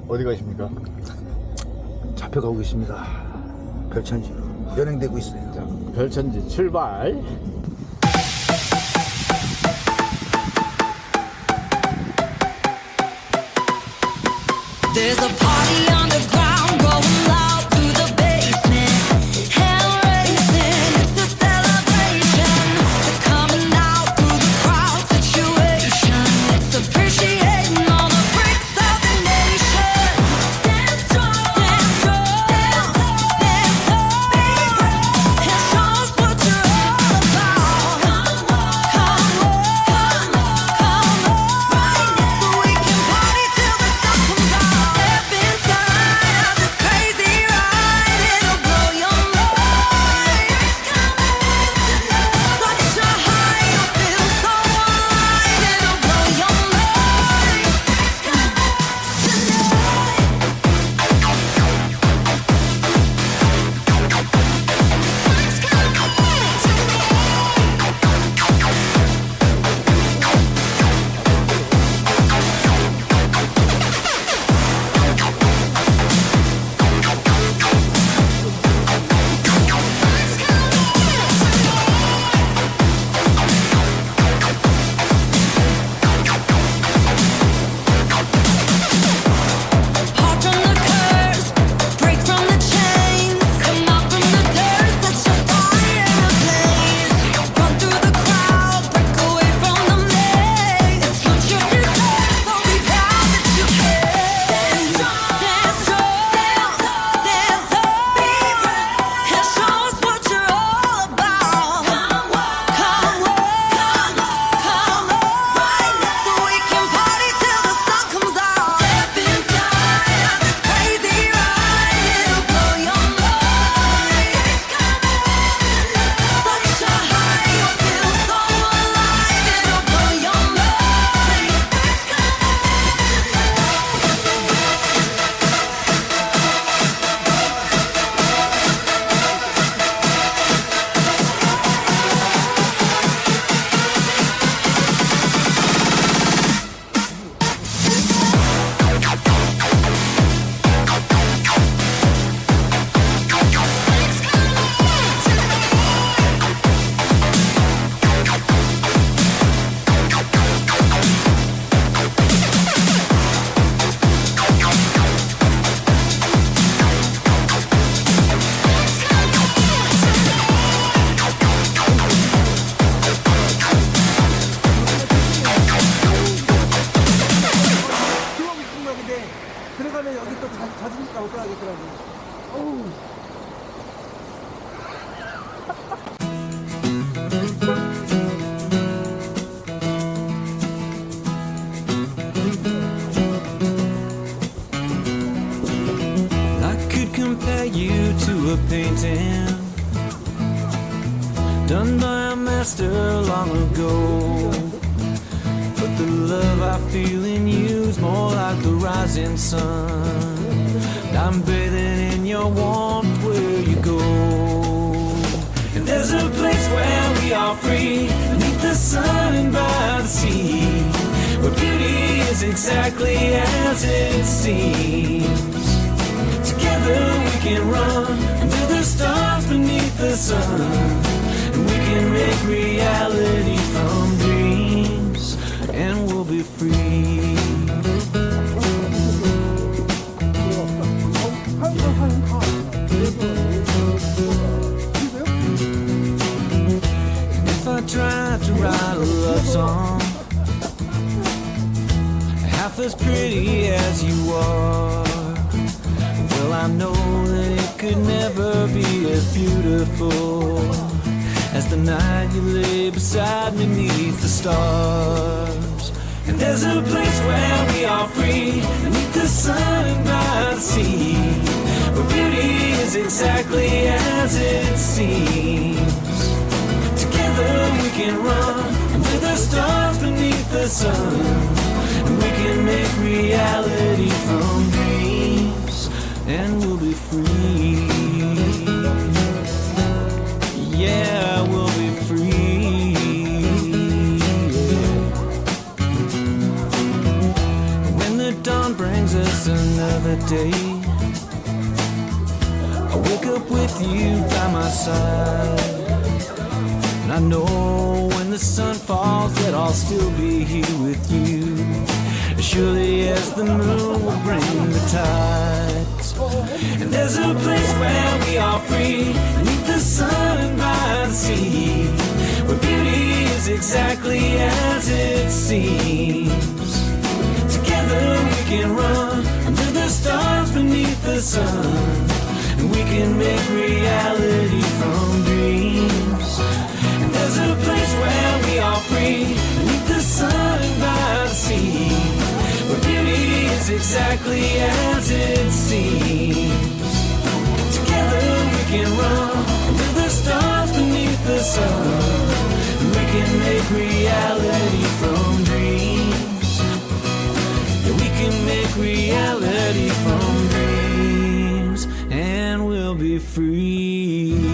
어디 가십니까? 잡혀가고 있습니다. 별천지로 연행되고 있어요. 자, 별천지 출발. There's a party underground going loud through the basement. Hell racing, it's a celebration. They're coming out through the crowd situation. It's appreciating all the freaks of the nation. Stand strong, stand strong, stand tall. And show us what you're all about. Come on, come on, come on, come on. Right now, so we can party till the sun comes out. Step inside of this crazy ride, it'll blow your mind. Such a high, you'll feel so alive, it'll blow your mind. Part from the curse, break from the chains. Come out from the dirt, set your fire ablaze. Run through the crowd, break away from the maze. It's what you deserve, so be proud that you can. Stand strong, stand strong, stand tall. Be brave and show us what you're all about. Come on, come on, come on, right now, so we can party till the sun comes out. Step inside of this crazy ride, it'll blow your mind. Such a high, you'll feel so alive, it'll blow your mind. 들어오고 싶은 거야. 근데 들어가면 여기 또 젖으니까 못 들어가겠더라고. 어우. I could compare you to a painting done by a master long ago. But the love I feel in you's more like the rising sun. I'm bathing in your warmth where you go. And there's a place where we are free, beneath the sun and by the sea, where beauty is exactly as it seems. Together we can run under the stars beneath the sun, and we can make reality from dreams, and we'll be free. And if I tried to write a love song half as pretty as you are, well, I know that it could never be as beautiful as the night you lay beside me beneath the stars. And there's a place where we are free, beneath the sun and by the sea, where beauty is exactly as it seems. Together we can run under the stars beneath the sun, and we can make reality from dreams, and we'll be free. Yeah, we'll be free. When the dawn brings us another day. I wake up with you by my side, and I know when the sun falls that I'll still be here with you, as surely as the moon will bring the tides. And there's a place where we are free, beneath the sun and by the sea, where beauty is exactly as it seems. Together we can run under the stars beneath the sun, and we can make reality from dreams. And there's a place where we are free, beneath the sun and by the sea, where beauty is exactly as it seems. Together we can run under the stars beneath the sun, and we can make reality from dreams. Yeah, we can make reality from dreams, and we'll be free.